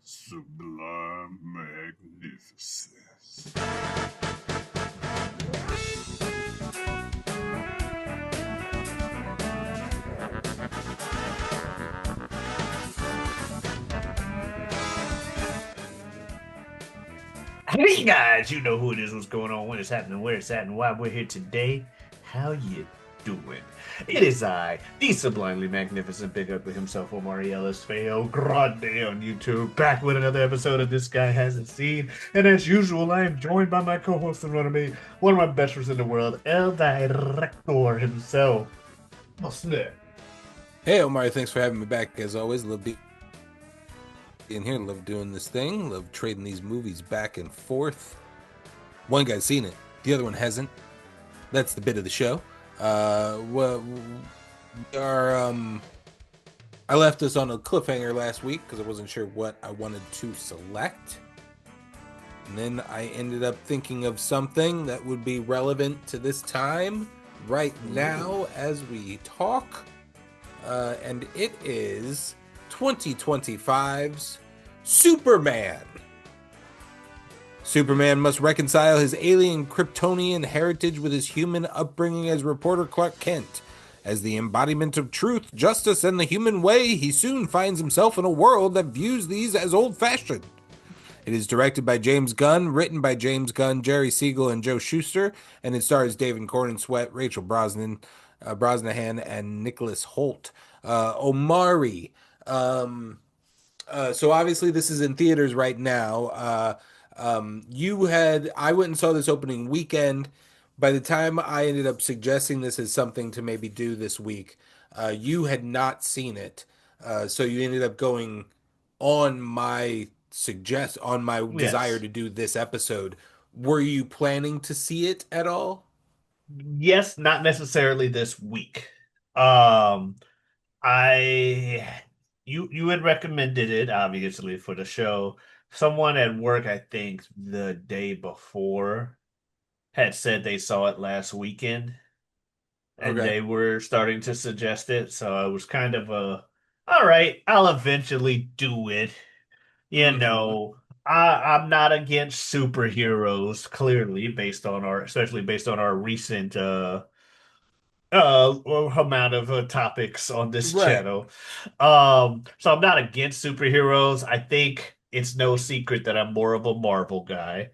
Sublime magnificence. Hey guys, you know who it is, what's going on, when it's happening, where it's at, and why we're here today. How you doing? It is I, the sublimely magnificent Big Ugly himself, Omari Ellis Feo Grande on YouTube, back with another episode of This Guy Hasn't Seen. And as usual, I am joined by my co-host and runner one of my best friends in the world, El Director himself. What's that? Hey Omar, thanks for having me back as always. Love being here, love doing this thing, love trading these movies back and forth. One guy's seen it, the other one hasn't. That's the bit of the show. Well, we are I left us on a cliffhanger last week because I wasn't sure what I wanted to select. And then I ended up thinking of something that would be relevant to this time right now as we talk. And it is 2025's Superman. Superman must reconcile his alien Kryptonian heritage with his human upbringing as reporter Clark Kent. As the embodiment of truth, justice, and the human way, he soon finds himself in a world that views these as old-fashioned. It is directed by James Gunn, written by James Gunn, Jerry Siegel, and Joe Shuster, and it stars David Corenswet, Rachel Brosnahan, and Nicholas Holt. Omari. So obviously this is in theaters right now. I went and saw this opening weekend. By the time I ended up suggesting this as something to maybe do this week, you had not seen it. So you ended up going on my desire Yes. to do this episode. Were you planning to see it at all? Yes, not necessarily this week. Um, I you had recommended it obviously for the show. Someone at work, I think the day before, had said they saw it last weekend and Okay. they were starting to suggest it. So I was kind of all right, I'll eventually do it. You Mm-hmm. know, I'm not against superheroes, clearly, especially based on our recent amount of topics on this Right. channel. So I'm not against superheroes. I think it's no secret that I'm more of a Marvel guy.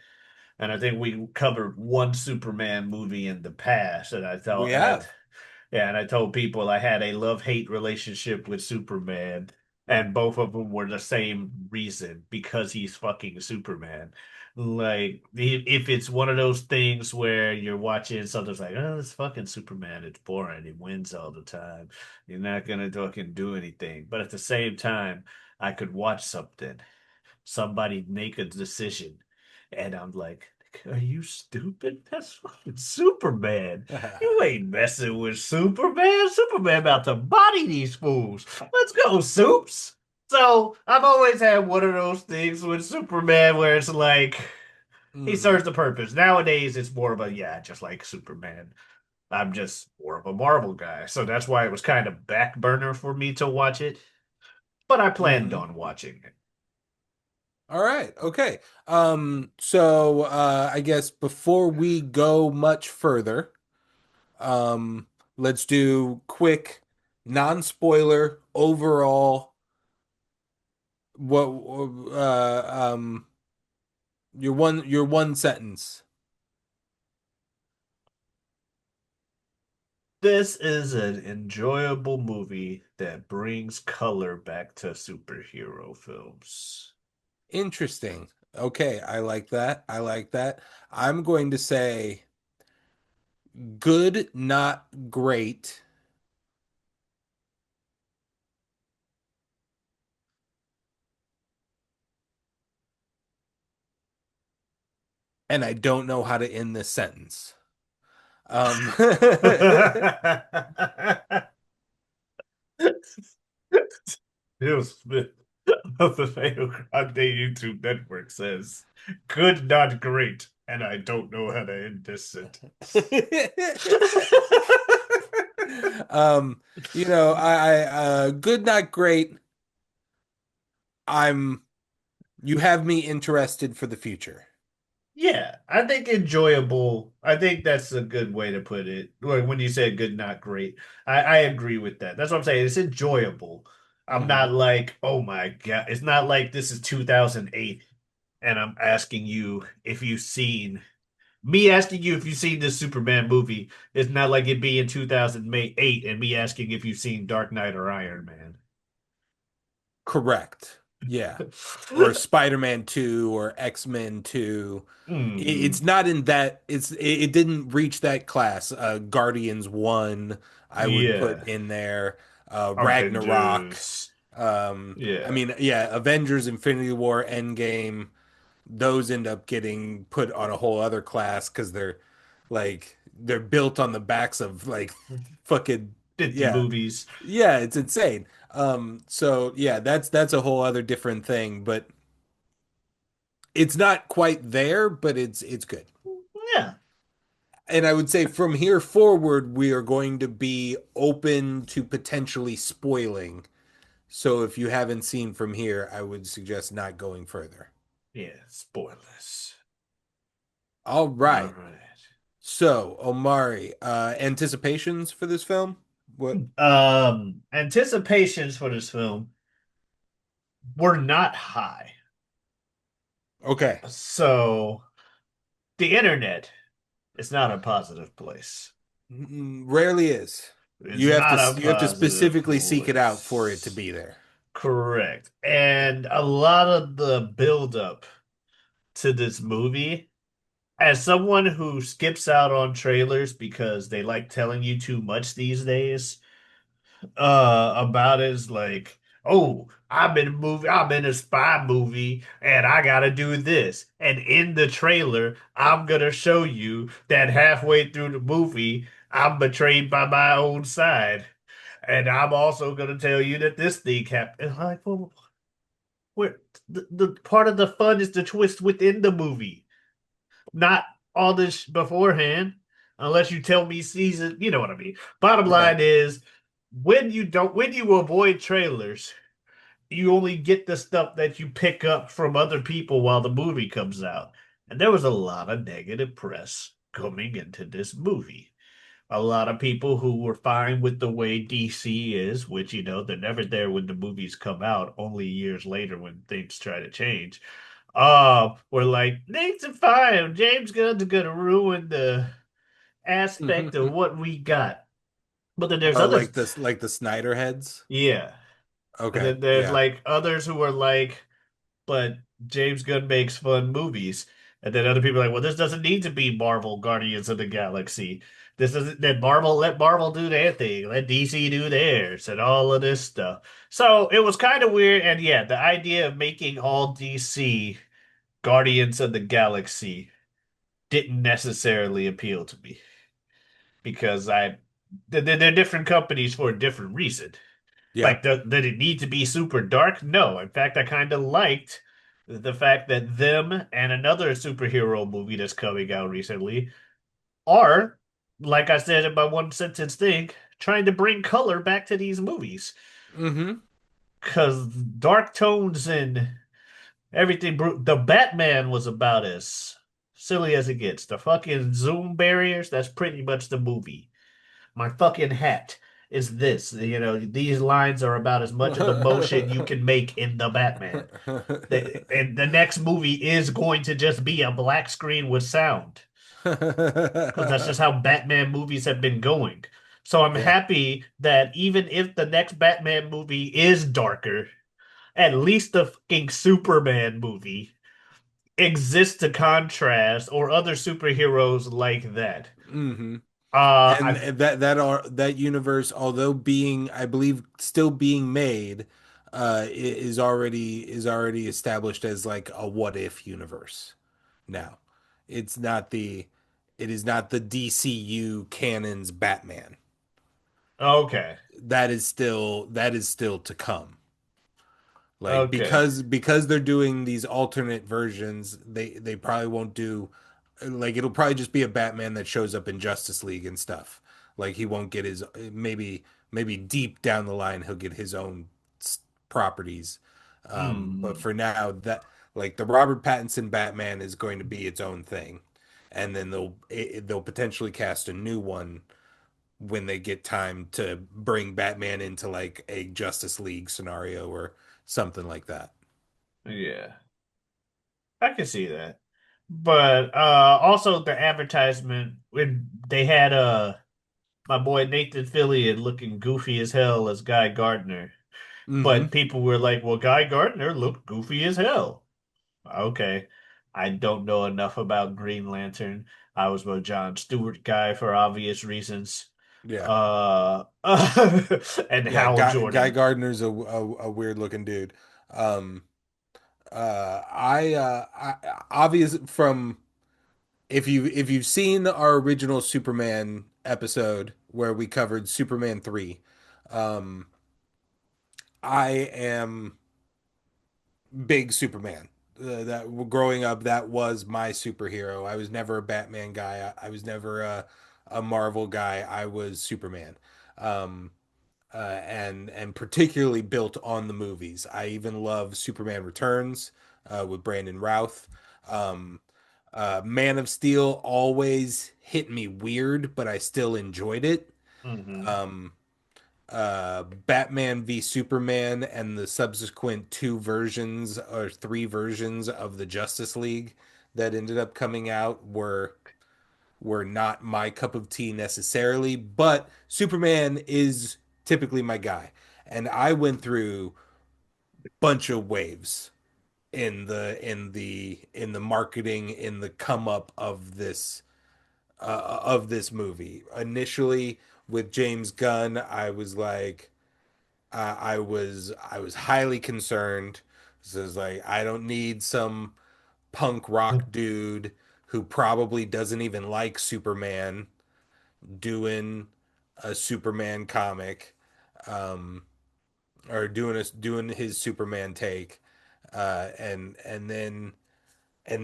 And I think we covered one Superman movie in the past, We have. yeah, and I told people I had a love-hate relationship with Superman, and both of them were the same reason, because he's fucking Superman. Like, if it's one of those things where you're watching something's like, oh, it's fucking Superman, it's boring, he wins all the time. You're not gonna fucking do anything. But at the same time, I could watch somebody make a decision, and I'm like, are you stupid? That's fucking Superman. You ain't messing with Superman. Superman about to body these fools. Let's go, Soups. So I've always had one of those things with Superman where it's like he Hmm. serves the purpose. Nowadays, it's more of a yeah, just like Superman. I'm just more of a Marvel guy, so that's why it was kind of back burner for me to watch it. But I planned Hmm. on watching it. All right. Okay. So I guess before we go much further, um, let's do quick, non-spoiler overall. What your one sentence. This is an enjoyable movie that brings color back to superhero films. Interesting. Okay, I like that. I like that. I'm going to say good, not great, and I don't know how to end this sentence. Um, Will Smith of the Fatal Grande YouTube network says, good, not great, and I don't know how to end this sentence. um, I good, not great. I'm You have me interested for the future. Yeah, I think enjoyable. I think that's a good way to put it. When you say good, not great, I agree with that. That's what I'm saying. It's enjoyable. I'm Hmm. not like, oh my God. It's not like this is 2008 and I'm asking you if you've seen me asking you if you've seen this Superman movie. It's not like it being 2008 and me asking if you've seen Dark Knight or Iron Man. Correct. Yeah. Or Spider-Man 2 or X-Men 2. It's Hmm. not in that it didn't reach that class. Guardians 1 I would put Yeah. in there. Ragnarok. Avengers. I Yeah. mean, yeah, Avengers, Infinity War, Endgame, those end up getting put on a whole other class because they're built on the backs of like fucking 50 yeah. movies. Yeah, it's insane. So yeah, that's a whole other different thing, but it's not quite there, but it's good. Yeah. And I would say from here forward, we are going to be open to potentially spoiling. So if you haven't seen from here, I would suggest not going further. Yeah. Spoilers. All All right. right. So, Omari, anticipations for this film? What? Anticipations for this film were not high. Okay. So the internet is not a positive place. Rarely is. It's not a You have to positive specifically seek it out for it to place. be there. Correct. And a lot of the buildup to this movie, as someone who skips out on trailers because they like telling you too much these days, about is like, oh, I'm in a spy movie, and I gotta do this. And in the trailer, I'm gonna show you that halfway through the movie, I'm betrayed by my own side. And I'm also gonna tell you that this thing happened. Like, well, where the part of the fun is the twist within the movie, not all this beforehand, unless you tell me season, you know what I mean. Bottom Right. line is when you avoid trailers, you only get the stuff that you pick up from other people while the movie comes out. And there was a lot of negative press coming into this movie. A lot of people who were fine with the way DC is, which, they're never there when the movies come out, only years later when things try to change. Were like, things are fine. James Gunn's gonna ruin the aspect of what we got. But then there's Oh, others, like the Snyder heads? yeah. And Okay. then there's Yeah. like others who are like, but James Gunn makes fun movies. And then other people are like, well, this doesn't need to be Marvel Guardians of the Galaxy. This doesn't let Marvel do their thing, let DC do theirs, and all of this stuff. So it was kind of weird. And yeah, the idea of making all DC Guardians of the Galaxy didn't necessarily appeal to me because they're different companies for a different reason. Yeah. Like, did it need to be super dark? No. In fact, I kind of liked the fact that them and another superhero movie that's coming out recently are, like I said in my one sentence thing, trying to bring color back to these movies. Hmm. Because dark tones and everything, the Batman was about as silly as it gets. The fucking Zoom barriers, that's pretty much the movie. My fucking hat is this. These lines are about as much of the motion you can make in the Batman. And the next movie is going to just be a black screen with sound because that's just how Batman movies have been going. So I'm Yeah. happy that even if the next Batman movie is darker, at least the fucking Superman movie exists to contrast or other superheroes like that. Hmm. I And that universe, although being, I believe, still being made, is already established as like a what if universe now. It's not the it is not the DCU canon's Batman. okay. That is still to come. Like Okay. because they're doing these alternate versions, they probably won't do like it'll probably just be a Batman that shows up in Justice League and stuff. Like he won't get his maybe deep down the line he'll get his own properties. But Hmm. for now Like the Robert Pattinson Batman is going to be its own thing, and then they'll potentially cast a new one when they get time to bring Batman into like a Justice League scenario or something like that. Yeah, I can see that. But also the advertisement when they had my boy Nathan Fillion looking goofy as hell as Guy Gardner. Hmm. But people were like, well, Guy Gardner looked goofy as hell. Okay. I don't know enough about Green Lantern. I was a John Stewart guy for obvious reasons. Yeah. Uh, and Yeah, Hal Guy Jordan. Gardner's a weird looking dude. Um, I obvious from if you've seen our original Superman episode where we covered Superman 3, um, I am big Superman. That growing up, that was my superhero. I was never a Batman guy. I was never a Marvel guy. I was Superman. Um, and particularly built on the movies. I even love Superman Returns with Brandon Routh. Um, Man of Steel always hit me weird, but I still enjoyed it. Hmm. Um, Batman v Superman and the subsequent two versions or three versions of the Justice League that ended up coming out were not my cup of tea necessarily, but Superman is typically my guy. And I went through a bunch of waves in the marketing in the come up of this movie. Initially with James Gunn, I was like I was highly concerned. So it's like I don't need some punk rock dude who probably doesn't even like Superman doing a Superman comic, um, or doing his Superman take, and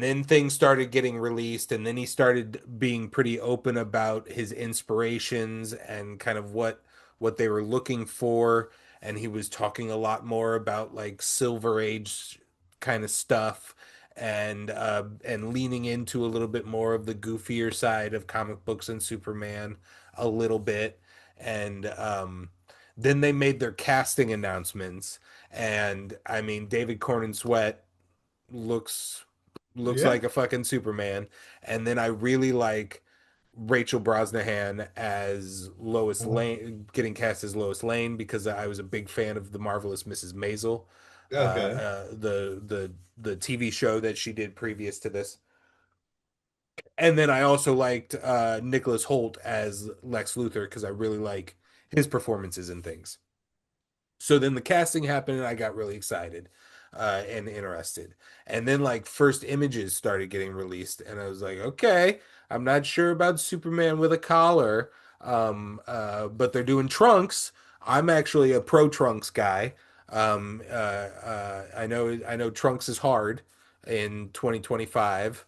then things started getting released, and then he started being pretty open about his inspirations and kind of what they were looking for, and he was talking a lot more about like Silver Age kind of stuff and leaning into a little bit more of the goofier side of comic books and Superman a little bit. And then they made their casting announcements, and I mean David Corn Sweat looks Yeah. like a fucking Superman. And then I really like Rachel Brosnahan as Lois Lane, getting cast as Lois Lane because I was a big fan of the marvelous Mrs. Maisel, Okay. the TV show that she did previous to this. And then I also liked Nicholas Holt as Lex Luthor because I really like his performances and things. So then the casting happened and I got really excited and interested. And then like first images started getting released and I was like, okay, I'm not sure about Superman with a collar. But they're doing Trunks. I'm actually a pro Trunks guy. I know Trunks is hard in 2025.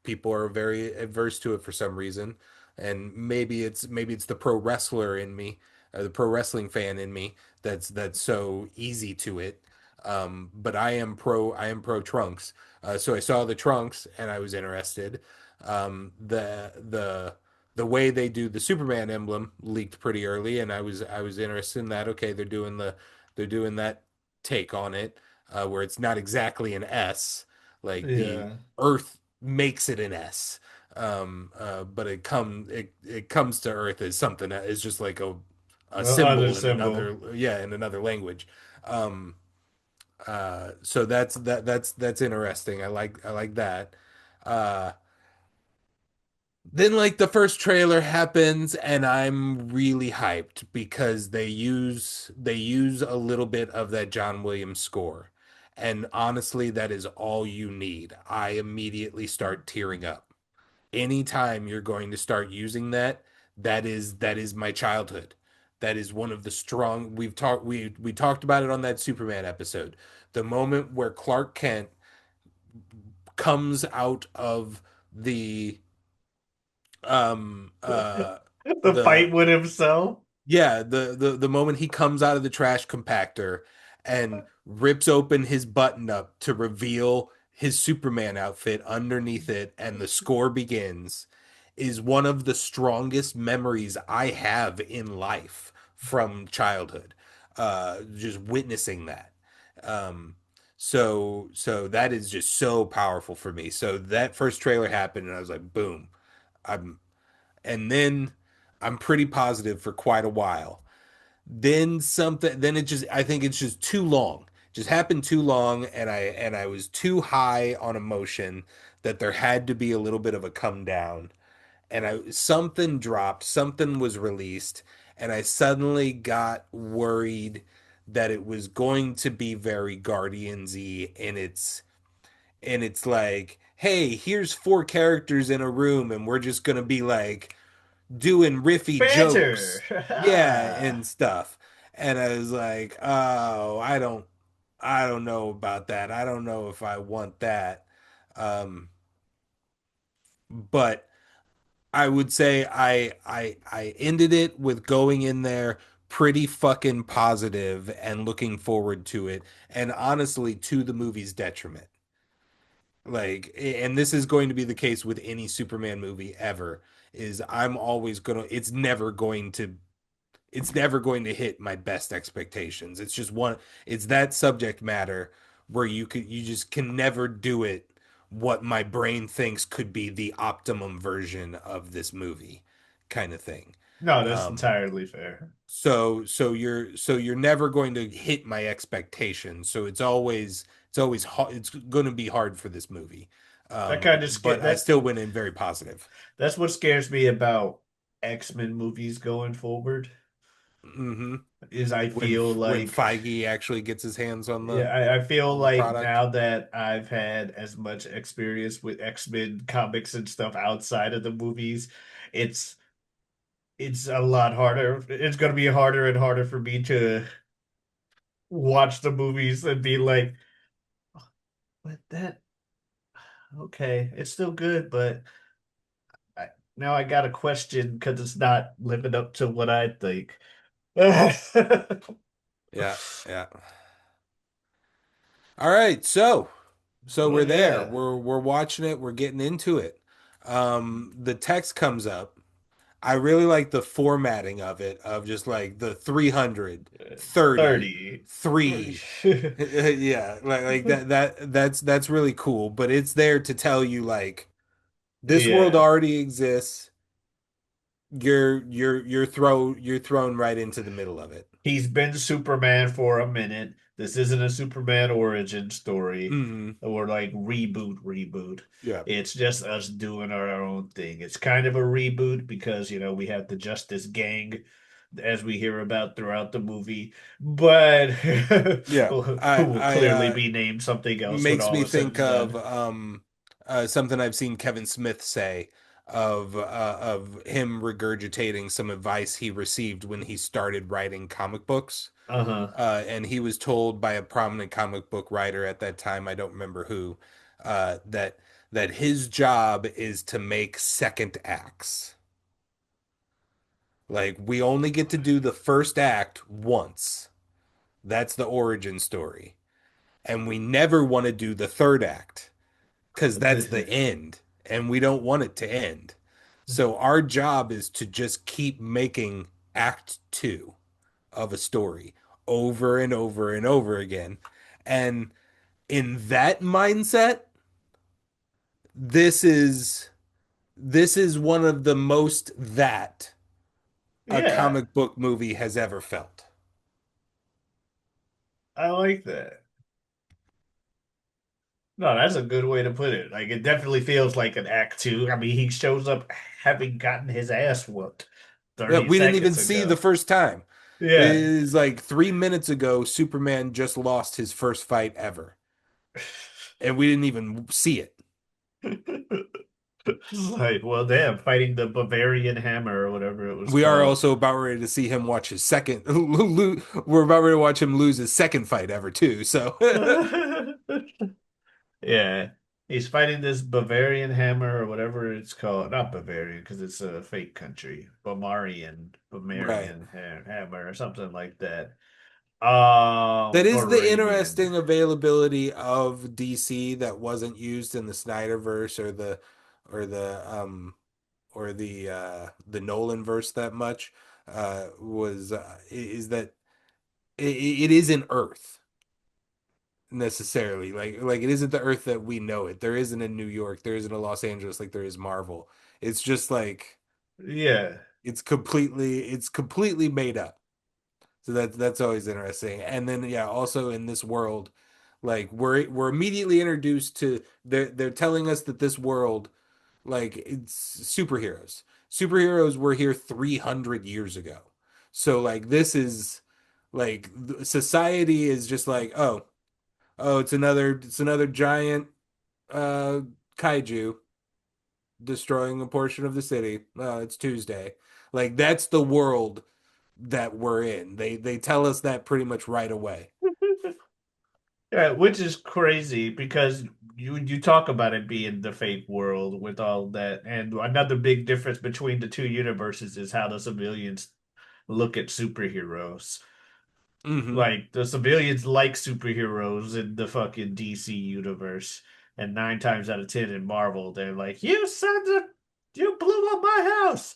People are very adverse to it for some reason, and maybe it's the pro wrestler in me, the pro wrestling fan in me that's so easy to it. But I am pro Trunks. So I saw the Trunks and I was interested. The way they do the Superman emblem leaked pretty early, and I was interested in that. Okay, they're doing that take on it, where it's not exactly an S, like the Yeah. Earth makes it an S. But it comes to Earth as something that is just like a Other symbol in symbol. another, yeah, in another language. Um, so that's interesting. I like that. Uh, then like the first trailer happens and I'm really hyped because they use a little bit of that John Williams score. And honestly, that is all you need. I immediately start tearing up. Anytime you're going to start using that, that is my childhood. That is one of the strong we talked about it on that Superman episode. The moment where Clark Kent comes out of the um The fight the with himself. yeah, the moment he comes out of the trash compactor and rips open his button up to reveal his Superman outfit underneath it, and the score begins, is one of the strongest memories I have in life from childhood. Just witnessing that. Um, so that is just so powerful for me. So that first trailer happened, and I was like, boom. I'm and then I'm pretty positive for quite a while. Then it just, I think it's just too long. Just happened too long, and I was too high on emotion that there had to be a little bit of a come down. And I something dropped, something was released, and I suddenly got worried that it was going to be very Guardians-y, and it's like, hey, here's four characters in a room, and we're just gonna be like doing riffy Banter. jokes, yeah, and stuff. And I was like, oh, I don't know about that. I don't know if I want that. But I would say I ended it with going in there pretty fucking positive and looking forward to it, and honestly to the movie's detriment. Like, and this is going to be the case with any Superman movie ever, is I'm always gonna, it's never going to hit my best expectations. It's just one, it's that subject matter where you just can never do it what my brain thinks could be the optimum version of this movie, kind of thing. No, that's Um, entirely fair. so you're never going to hit my expectations. So it's always hard, it's going to be hard for this movie. That kind of But I that still went in very positive. that's what scares me about X-Men movies going forward. Hmm. Is I When feel when like Feige actually gets his hands yeah, I feel on the like product. now that I've had as much experience with X-Men comics and stuff outside of the movies, it's it's a lot harder. It's going to be harder and harder for me to watch the movies and be like, but that okay, it's still good, but I, now I got a question because it's not living up to what I think. Yeah, yeah. All right, so Oh we're there. yeah. We're watching it. We're getting into it. The text comes up. I really like the formatting of it, of just like the 330 30. 3. Yeah, like that's really cool, but it's there to tell you like this world Yeah. already exists. You're thrown right into the middle of it. He's been Superman for a minute. This isn't a Superman origin story Hmm. or like reboot. Yeah. It's just us doing our own thing. It's kind of a reboot because, we have the Justice Gang as we hear about throughout the movie, but Yeah. who will I clearly be named something else when makes all me is said think and of done. something I've seen Kevin Smith say of him regurgitating some advice he received when he started writing comic books. Uh-huh. And he was told by a prominent comic book writer at that time, I don't remember who, that his job is to make second acts. Like we only get to do the first act once. That's the origin story. And we never want to do the third act because that's the end, and we don't want it to end. So our job is to just keep making act two of a story over and over and over again. And in that mindset, this is this is one of the most that a Yeah, comic book movie has ever felt. I like that. No, that's a good way to put it. Like it definitely feels like an act two. I mean, he shows up having gotten his ass whooped Yeah, 30 we didn't even seconds see the ago. first time. It Yeah. is like 3 minutes ago, Superman just lost his first fight ever, and we didn't even see it. Like, well, damn, fighting the Bavarian Hammer or whatever it was We are called. also about ready to see him watch his second. We're about ready to watch him lose his second fight ever too. So Yeah. He's fighting this Bavarian Hammer or whatever it's called. Not Bavarian because it's a fake country. right, Bavarian Hammer or something like that. That is the Moravian. interesting availability of DC that wasn't used in the Snyderverse or the Nolan verse that much was is that it isn't Earth necessarily like it isn't the Earth that we know it. There isn't a New York, there isn't a Los Angeles like there is Marvel. It's just like Yeah. it's completely made up. So that's always interesting. And then yeah, also in this world, like we're immediately introduced to they're telling us that this world like it's superheroes. Superheroes were here 300 years ago. So like this is like society is just like, oh, it's another giant uh kaiju destroying a portion of the city. It's Tuesday. Like that's the world that we're in. They tell us that pretty much right away. Yeah, which is crazy because you talk about it being the fake world with all that, and another big difference between the two universes is how the civilians look at superheroes. Hmm. Like the civilians like superheroes in the fucking DC universe, and nine times out of ten in Marvel, they're like, "You sons of, you blew up my house,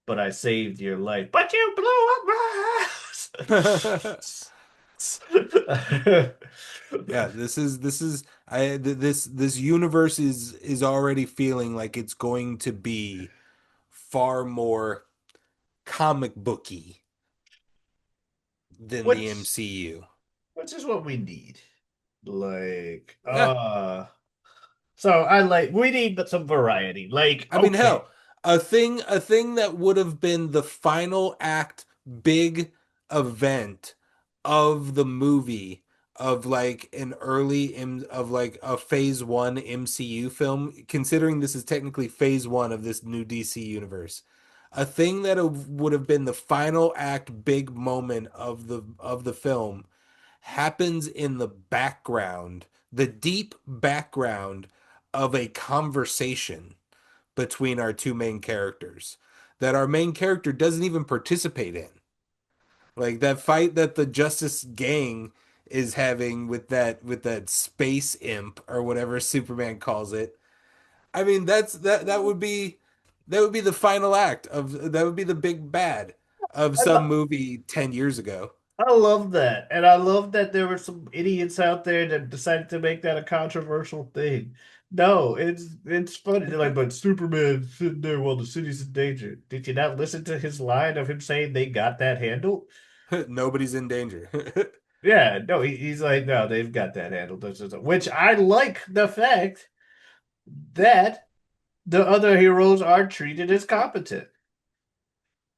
but I saved your life, but you blew up my house." Yeah, this is this universe is already feeling like it's going to be far more comic booky than the which MCU. which is what we need. Like, Yeah, so I like we need some variety. Like, I mean, okay, hell, a thing that would have been the final act big event of the movie of like an of like a phase one MCU film, considering this is technically phase one of this new DC universe. A thing that would have been the final act big moment of the film happens in the background, the deep background of a conversation between our two main characters that our main character doesn't even participate in. Like that fight that the Justice Gang is having with that space imp or whatever Superman calls it. I mean, that would be the final act of that would be the big bad of I, some lo- movie 10 years ago. I love that, and I love that there were some idiots out there that decided to make that a controversial thing. No, it's funny. They're like, but Superman sitting there while the city's in danger. Did you not listen to his line of him saying they got that handled? Nobody's in danger. Yeah, no, he's like, no, they've got that handled. Which I like the fact that the other heroes are treated as competent.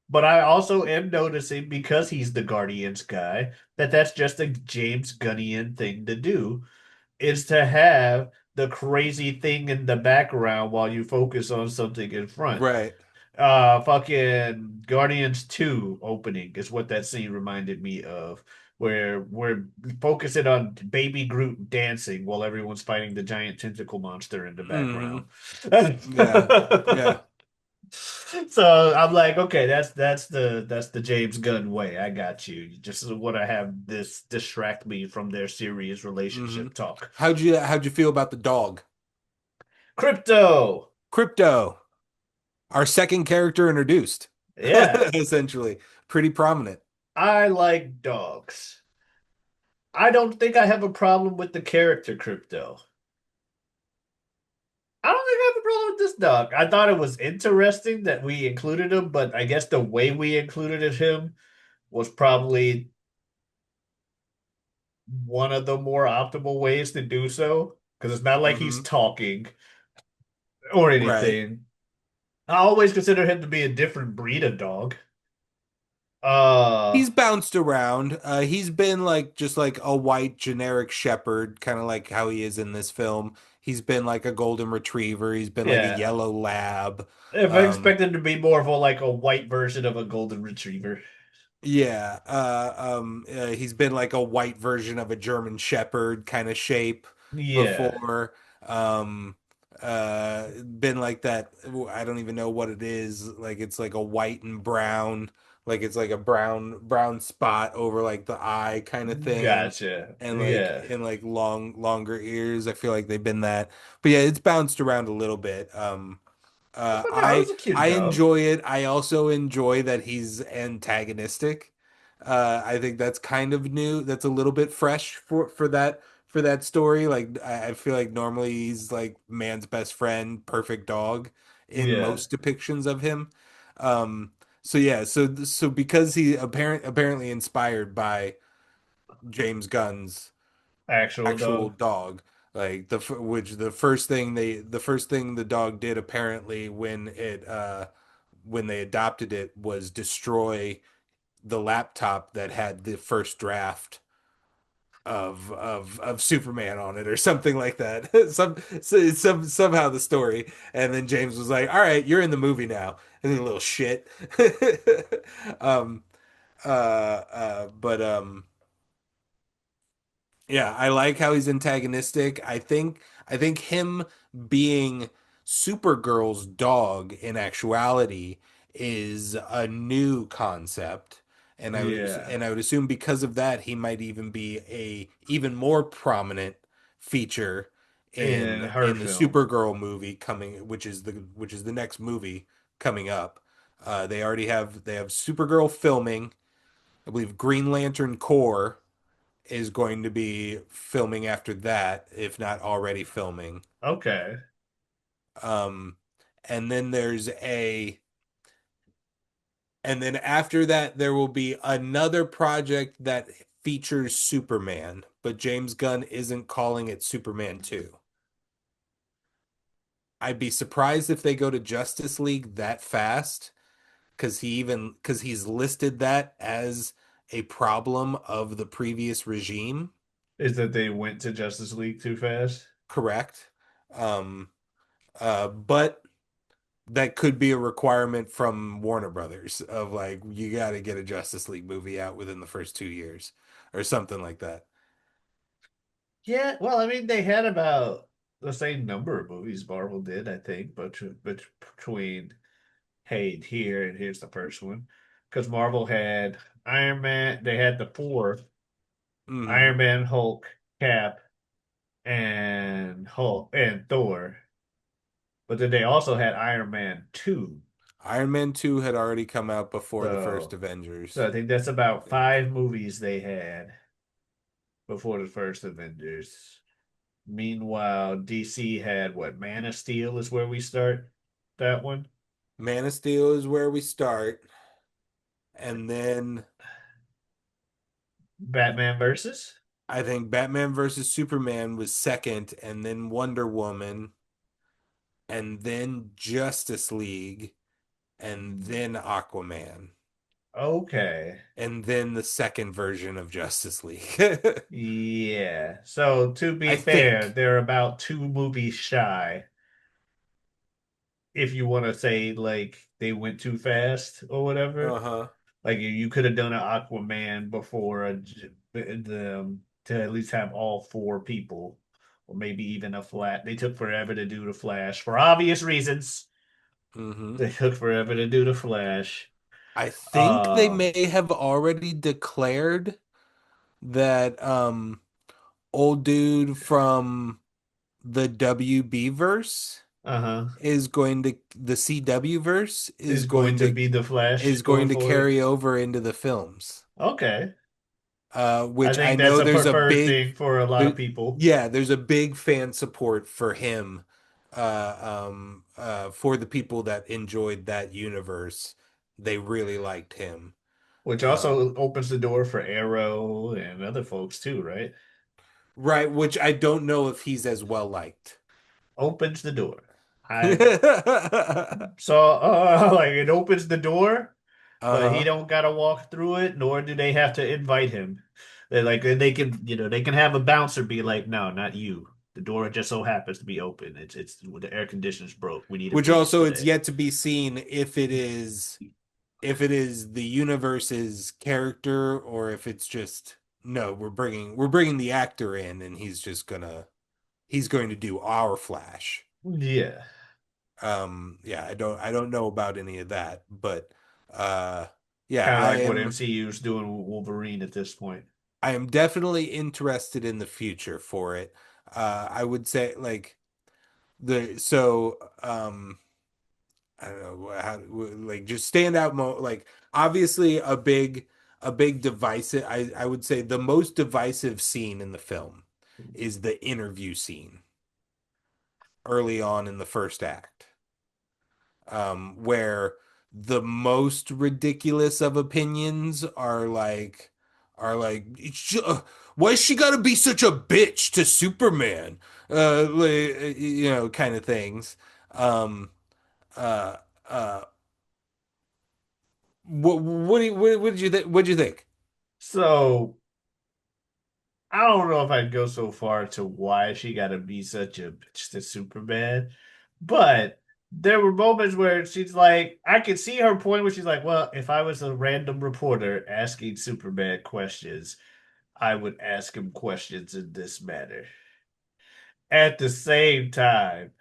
But I also am noticing because he's the Guardians guy that that's just a James Gunnian thing to do is to have the crazy thing in the background while you focus on something in front. Right. Fucking Guardians 2 opening is what that scene reminded me of, where we're focusing on baby Groot dancing while everyone's fighting the giant tentacle monster in the Hmm. background. Yeah. Yeah. So I'm like, okay, that's the James Gunn way. I got you. You just want to have this distract me from their serious Hmm. relationship talk. How'd you feel about the dog? Crypto. Crypto, our second character introduced, Yeah, essentially. Pretty prominent. I like dogs. I don't think I have a problem with the character Crypto. I don't think I have a problem with this dog. I thought it was interesting that we included him, but I guess the way we included him was probably one of the more optimal ways to do so. Because it's not like he's Hmm. talking or Right. anything. I always consider him to be a different breed of dog. Uh, He's bounced around. He's been like just like a white generic shepherd, kind of like how he is in this film. He's been like a golden retriever. He's been like a yeah. yellow lab. If I Um, expected to be more of a white version of a golden retriever. yeah. He's been like a white version of a German shepherd kind of shape Yeah. before. Um, been like that. I don't even know what it is. Like it's like a white and brown, Like it's like a brown spot over like the eye kind of thing, Gotcha. and Yeah. like longer ears. I feel like they've been that, but yeah, it's bounced around a little bit. But no, it was a cute I dub. enjoy it. I also enjoy that he's antagonistic. I think that's kind of new. That's a little bit fresh for that story. Like I feel like normally he's like man's best friend, perfect dog in Yeah. most depictions of him. So yeah, so because he apparently inspired by James Gunn's Actual actual dog. dog. Like which the first thing the dog did apparently when they adopted it was destroy the laptop that had the first draft of Superman on it or something like that. Somehow the story. And then James was like, "All right, you're in the movie now." And then a little shit. um but Yeah, I like how he's antagonistic. I think him being Supergirl's dog in actuality is a new concept. Yeah. And I would assume because of that he might even be a even more prominent feature In her in the film. Supergirl movie coming which is the next movie coming up. They have Supergirl filming. I believe Green Lantern Corps is going to be filming after that, if not already filming. Okay. Um, and then and then after that, there will be another project that features Superman, but James Gunn isn't calling it Superman 2. I'd be surprised if they go to Justice League that fast, because he's listed that as a problem of the previous regime, Is that they went to Justice League too fast? correct? Um, but that could be a requirement from Warner Brothers of like you got to get a Justice League movie out within the first 2 years or something like that. Yeah, well, I mean, they had about the same number of movies Marvel did, I think, but between hey, here and here's the first one, because Marvel had Iron Man, they had the four Hmm. Iron Man, Hulk, Cap, and Hulk and Thor, but then they also had Iron Man 2. Iron Man 2 had already come out before the first So, Avengers, so I think that's I about think. five movies they had before the first Avengers. Meanwhile, DC had what? Man of Steel is where we start that one. Man of Steel is where we start, and then Batman versus. I think Batman versus Superman was second, and then Wonder Woman, and then Justice League, and then Aquaman, Okay. and then the second version of Justice League. Yeah. So to be I fair, think. they're about two movies shy. If you want to say like they went too fast or whatever, Uh-huh. like you could have done an Aquaman before to at least have all four people, or maybe even a flat. They took forever to do the Flash for obvious reasons. Hmm. They took forever to do the Flash. I think they Um, may have already declared that old dude from the WB verse uh-huh. is going to the CW verse Is going to be the Flash is going going to forward. carry over into the films. Okay. I Which I think that's know a preferred thing for a lot there, of people. yeah, there's a big fan support for him for the people that enjoyed that universe. They really liked him. Which Um, also opens the door for Arrow and other folks too, right? right, which I don't know if he's as well liked. Opens the door. I saw like it opens the door, but he Uh-huh. don't gotta walk through it, nor do they have to invite him. They're like they can, they can have a bouncer be like, no, not you. The door just so happens to be open. It's the air conditioner's broke. We need a Which breeze also it's today. yet to be seen if it is the universe's character or if it's just no, we're bringing the actor in and he's going to do our Flash. Yeah. Yeah, I don't know about any of that, but uh Yeah, Kind of like what MCU is doing with Wolverine at this point. I am definitely interested in the future for it. I would say like the so I don't know how like just standout mo like obviously a big divisive I would say the most divisive scene in the film is the interview scene early on in the first act, where the most ridiculous of opinions are like why she gotta be such a bitch to Superman, you know, kind of things. um uh uh what did you think? What did you think? So I don't know if I'd go so far to why she got to be such a bitch to Superman, but there were moments where she's like, I could see her point where she's like, well, if I was a random reporter asking Superman questions, I would ask him questions in this manner. At the same time,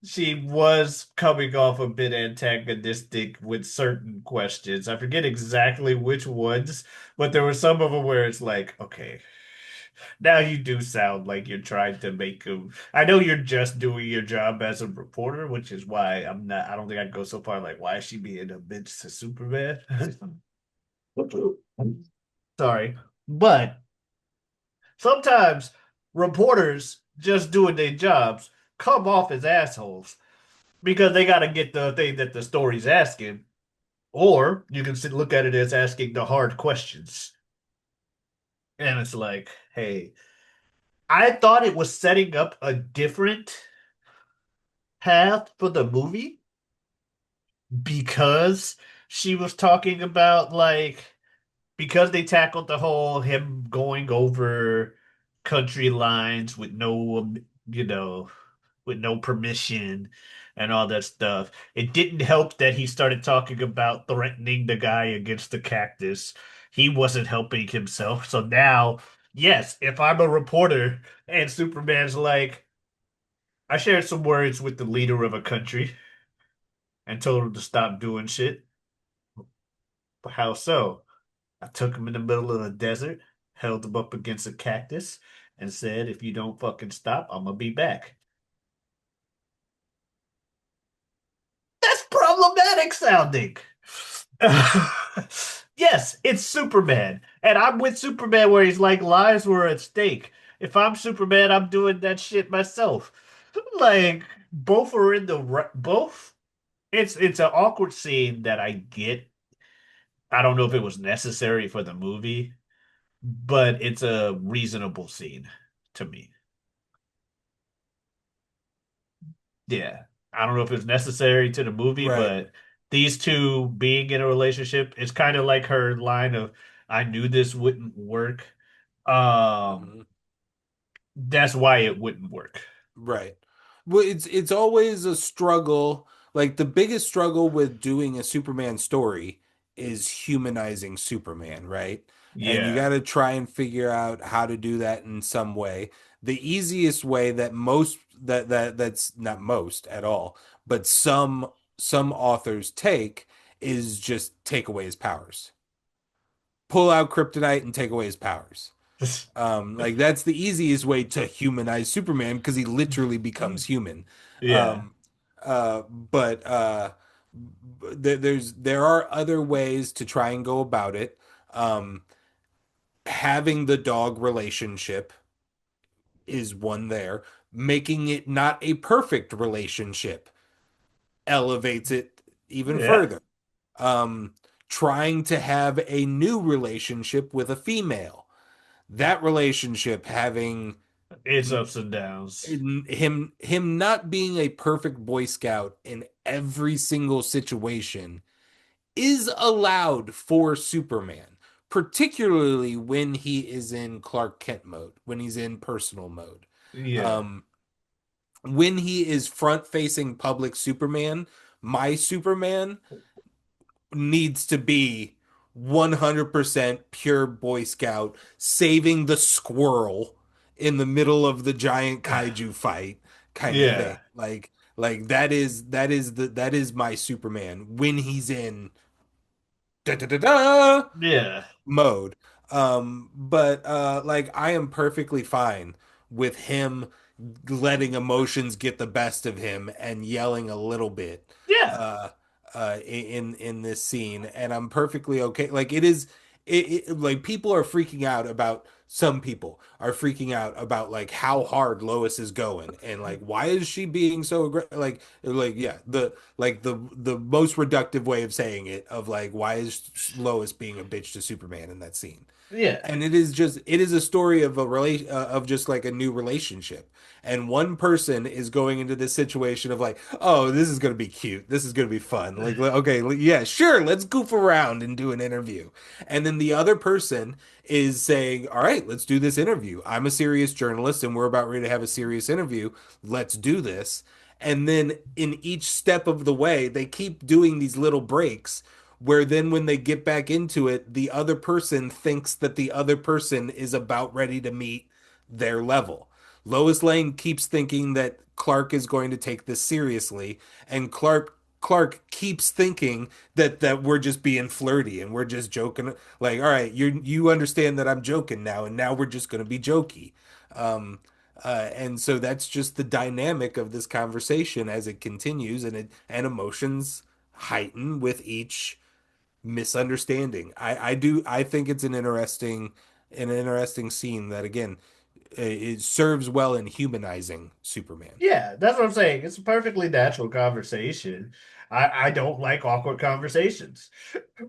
she was coming off a bit antagonistic with certain questions. I forget exactly which ones, but there were some of them where it's like, okay, now you do sound like you're trying to make him. I know you're just doing your job as a reporter, which is why I'm not. I don't think I'd go so far like, why is she being a bitch to Superman? Sorry, but sometimes reporters just doing their jobs come off as assholes because they got to get the thing that the story's asking. Or you can look at it as asking the hard questions. And it's like, hey, I thought it was setting up a different path for the movie because she was talking about like because they tackled the whole him going over country lines with no you know with no permission and all that stuff. It didn't help that he started talking about threatening the guy against the cactus. He wasn't helping himself. So now, yes, if I'm a reporter and Superman's like, I shared some words with the leader of a country and told him to stop doing shit. But how so? I took him in the middle of the desert, held him up against a cactus, and said, if you don't fucking stop, I'm gonna be back. That's problematic sounding. Yes, it's Superman. And I'm with Superman where he's like, lives were at stake. If I'm Superman, I'm doing that shit myself. Like, both are in the both. It's an awkward scene that I get. I don't know if it was necessary for the movie, but it's a reasonable scene to me. Yeah. I don't know if it's necessary to the movie, Right. but these two being in a relationship, it's kind of like her line of, I knew this wouldn't work. Um, Mhm. that's why it wouldn't work. Right. Well, it's always a struggle. Like the biggest struggle with doing a Superman story is humanizing Superman, right? And you got Yeah. to try and figure out how to do that in some way. The easiest way that that's not most at all, but some authors take is just take away his powers. Pull out kryptonite and take away his powers. Like that's the easiest way to humanize Superman because he literally becomes human. Yeah. Um, but there are other ways to try and go about it. Um, Having the dog relationship is one there. Making it not a perfect relationship elevates it even Yeah. further. Um, Trying to have a new relationship with a female, that relationship having It's ups and downs. him not being a perfect Boy Scout in every single situation is allowed for Superman, particularly when he is in Clark Kent mode, when he's in personal mode. Yeah. Um, when he is front facing public Superman, my Superman needs to be 100% pure Boy Scout, saving the squirrel in the middle of the giant kaiju fight kind of thing. Yeah. Like that is my Superman when he's in da da da da Yeah. mode. But like I am perfectly fine with him letting emotions get the best of him and yelling a little bit Yeah. uh in this scene, and I'm perfectly okay. Like it is like people are freaking out about some people are freaking out about like how hard Lois is going and like why is she being so aggressive, like yeah, the most reductive way of saying it of like why is Lois being a bitch to Superman in that scene. Yeah. And it is a story of a relation of just like a new relationship, and one person is going into this situation of like, oh, this is going to be cute, this is going to be fun, like okay, yeah, sure, let's goof around and do an interview. And then the other person is saying, all right, let's do this interview, I'm a serious journalist and we're about ready to have a serious interview, let's do this. And then in each step of the way they keep doing these little breaks where then when they get back into it, the other person thinks that the other person is about ready to meet their level. Lois Lane keeps thinking that Clark is going to take this seriously, and Clark keeps thinking that we're just being flirty and we're just joking. Like, all right, you understand that I'm joking now, and now we're just going to be jokey. Um, and so that's just the dynamic of this conversation as it continues, and emotions heighten with each misunderstanding. I think it's an interesting scene that again it serves well in humanizing Superman. Yeah, that's what I'm saying. It's a perfectly natural conversation. I don't like awkward conversations,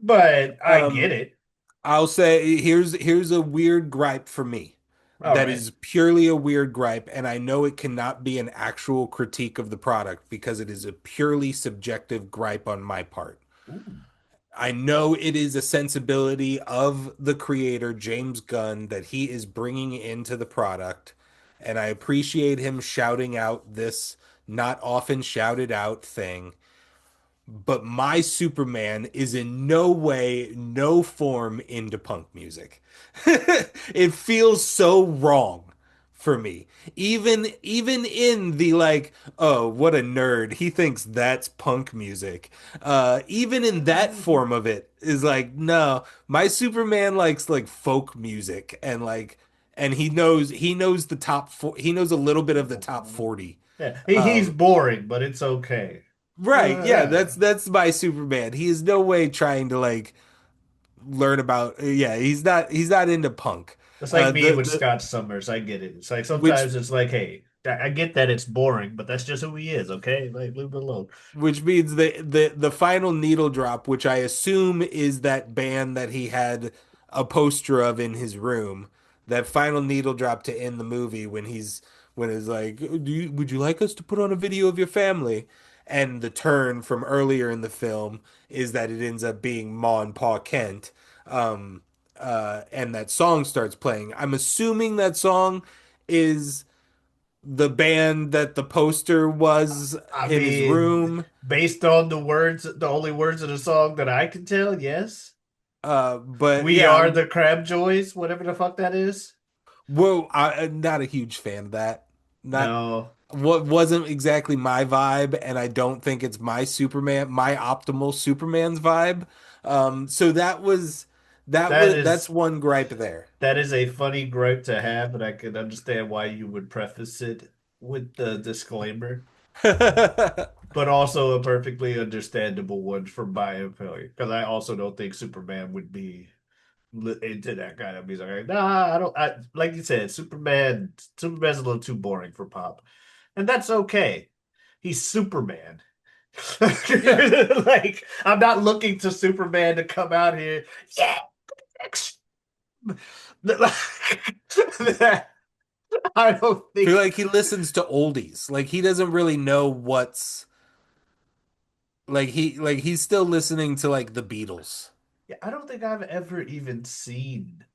but I get Um, it. I'll say here's a weird gripe for me. All That right. is purely a weird gripe, and I know it cannot be an actual critique of the product because it is a purely subjective gripe on my part. Ooh. I know it is a sensibility of the creator, James Gunn, that he is bringing into the product. And I appreciate him shouting out this not often shouted out thing. But my Superman is in no way, no form into punk music. It feels so wrong for me. Even in the like, oh, what a nerd. He thinks that's punk music. Even in that form of it is like, no, my Superman likes like folk music and he knows the top four, he knows a little bit of the top 40. Yeah, he's Um, boring, but it's okay. Right, yeah, Yeah. that's my Superman. He is no way trying to like learn about yeah, he's not into punk. It's like me with The Scott Summers. I get it. It's like which sometimes it's like, hey, I get that it's boring, but that's just who he is, okay? Like, leave it alone. which means the final needle drop, which I assume is that band that he had a poster of in his room. That final needle drop to end the movie when it's like, would you like us to put on a video of your family? And the turn from earlier in the film is that it ends up being Ma and Pa Kent. Um, and that song starts playing. I'm assuming that song is the band that the poster was I in his mean, room. based on the words, the only words of the song that I can tell, yes. But We yeah, are the Crab Joys, whatever the fuck that is. whoa, I'm not a huge fan of that. Not No, what wasn't exactly my vibe, and I don't think it's my optimal Superman's vibe. So that that's is one gripe there. that is a funny gripe to have, and I can understand why you would preface it with the disclaimer, but also a perfectly understandable one for my opinion, because I also don't think Superman would be into that kind of music. Like, nah, I don't. Like you said, Superman's a little too boring for pop, and that's okay. He's Superman. Yeah. Like, I'm not looking to Superman to come out here. Yeah. I don't Feel think. like he listens to oldies. Like he doesn't really know what's he's still listening to like the Beatles. Yeah, I don't think I've ever even seen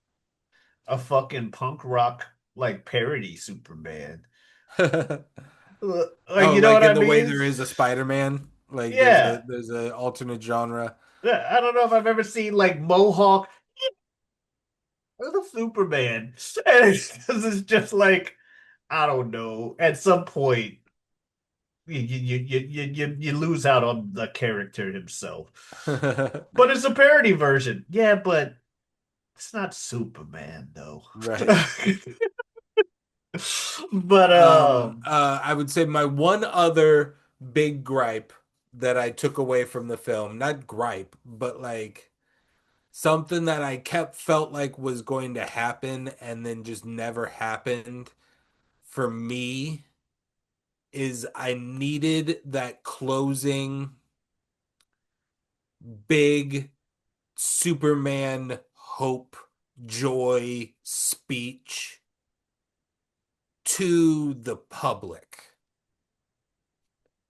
a fucking punk rock like parody Superman. Like, Oh, you know like what in I the way mean? there is a Spider-Man, like there's a Yeah. there's a alternate genre. Yeah, I don't know if I've ever seen like Mohawk the Superman. And it's just like, I don't know. At some point, you lose out on the character himself. But it's a parody version. Yeah, but it's not Superman though. Right. But I would say my one other big gripe that I took away from the film, not gripe, but like something that I kept felt like was going to happen and then just never happened for me is I needed that closing big Superman hope joy speech to the public.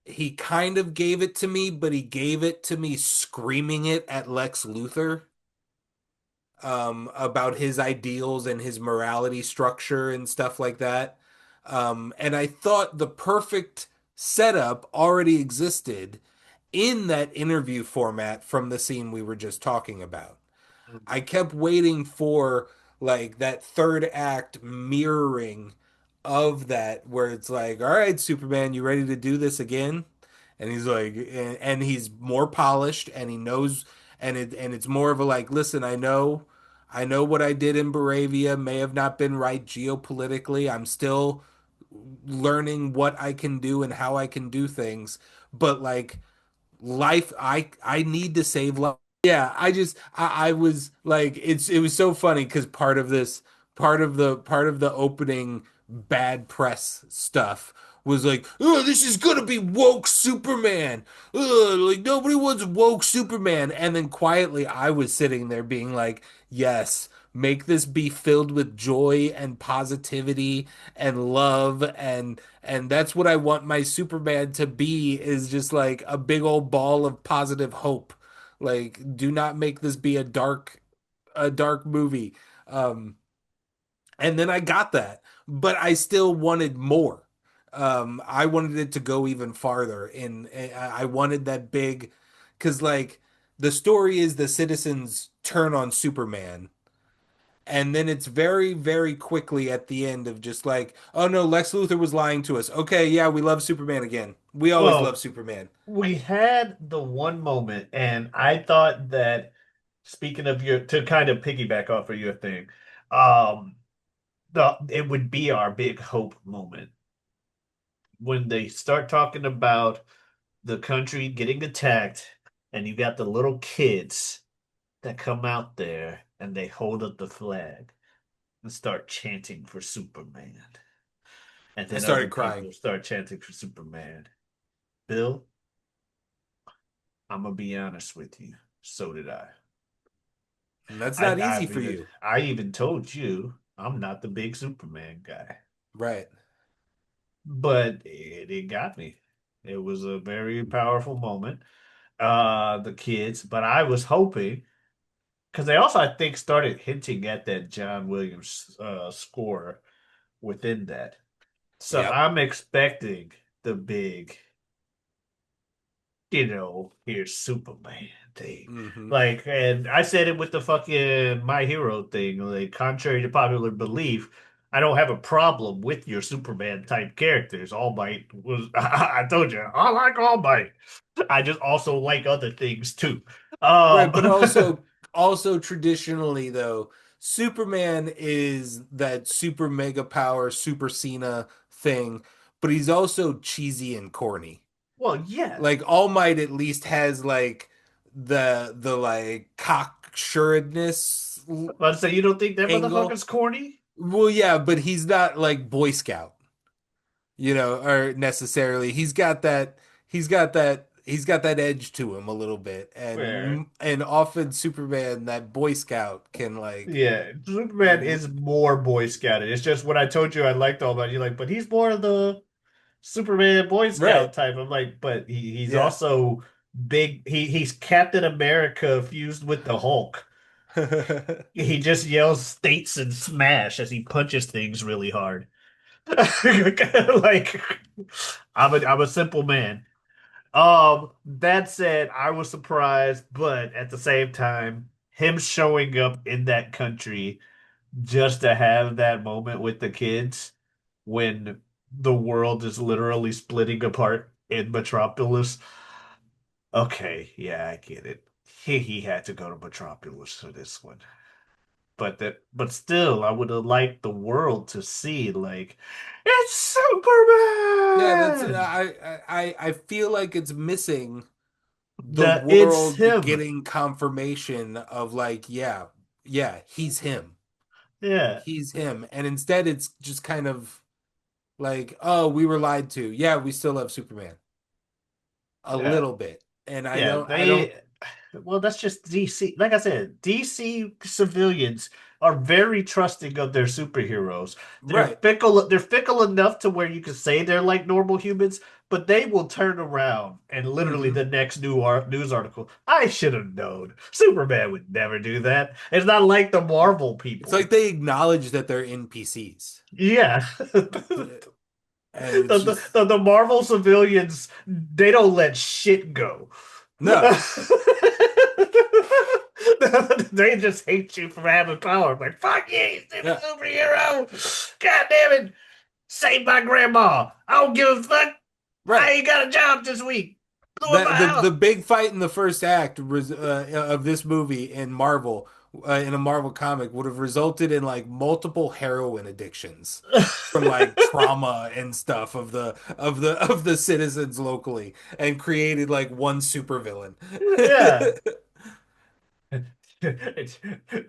He kind of gave it to me, but he gave it to me screaming it at Lex Luthor, about his ideals and his morality structure and stuff like that. And I thought the perfect setup already existed in that interview format from the scene we were just talking about. I kept waiting for like that third act mirroring of that where it's like, all right, Superman, you ready to do this again? And he's like, and he's more polished and he knows, and it's more of a like, listen, I know what I did in Baravia may have not been right geopolitically. I'm still learning what I can do and how I can do things, but like life I need to save life. Yeah, I was like it was so funny because part of the opening bad press stuff was like, oh, this is gonna be woke Superman. Like nobody wants woke Superman. And then quietly I was sitting there being like, yes, make this be filled with joy and positivity and love and that's what I want my Superman to be is just like a big old ball of positive hope. Like, do not make this be a dark movie. Um, and then I got that, but I still wanted more. I wanted it to go even farther, and I wanted that big, because like the story is the citizens turn on Superman, and then it's very, very quickly at the end of just like, oh no, Lex Luthor was lying to us. Okay, yeah, we love Superman again. We always love well, Superman. we had the one moment, and I thought that speaking of your to kind of piggyback off of your thing, um, the it would be our big hope moment when they start talking about the country getting attacked, and you got the little kids that come out there and they hold up the flag and start chanting for Superman. And I then other started crying. people start chanting for Superman. Bill, I'm gonna be honest with you. So did I. And that's I not easy I've for even you. I even told you I'm not the big Superman guy. Right. But it got me. It was a very powerful moment. The kids, but I was hoping because they also I think started hinting at that John Williams score within that. So Yep. I'm expecting the big, here's Superman thing. Hmm. Like, and I said it with the fucking My Hero thing. Like, contrary to popular belief, I don't have a problem with your Superman type characters. All Might was, I told you, I like All Might. I just also like other things too. Right, but Um, also traditionally though, Superman is that super mega power, super Cena thing, but he's also cheesy and corny. well, yeah. Like All Might at least has like the like cocksuredness Let's say you don't think that angle. motherfucker's corny? Well, yeah, but he's not like Boy Scout, or necessarily. He's got that edge to him a little bit. Where? And often Superman, that Boy Scout can like Yeah, Superman is more Boy Scouted. It's just when I told you I liked all that, you're like, but he's more of the Superman Boy right. Scout type. I'm like, but he's Yeah. also big. He's Captain America fused with the Hulk. He just yells states and smash as he punches things really hard. Like I'm a simple man. That said, I was surprised, but at the same time, him showing up in that country just to have that moment with the kids when the world is literally splitting apart. in Metropolis. Okay, yeah, I get it. He had to go to Metropolis for this one. But still, I would have liked the world to see like it's Yeah, that's Superman. I feel like it's missing the That it's world him. getting confirmation of like, yeah, yeah, he's him. Yeah, He's him. And instead it's just kind of like, oh, we were lied to. Yeah, we still love Superman. A yeah, little bit. And yeah. I don't Well, that's just DC. Like I said, DC civilians are very trusting of their superheroes. They're right. fickle. They're fickle enough to where you can say they're like normal humans, but they will turn around and literally Hmm. the next news article. I should have known. Superman would never do that. It's not like the Marvel It's like people. they acknowledge that they're NPCs. Yeah. And it's just The Marvel civilians, they don't let shit go. no. They just hate you for having power. Like, fuck you, you stupid Yeah. superhero. God damn it. Save my grandma. I don't give a fuck. I Right. ain't got a job this week. Blew up my That the house. big fight in the first act of this movie in Marvel in a Marvel comic would have resulted in like multiple heroin addictions from like trauma and stuff of the citizens locally and created like one supervillain. Yeah. It's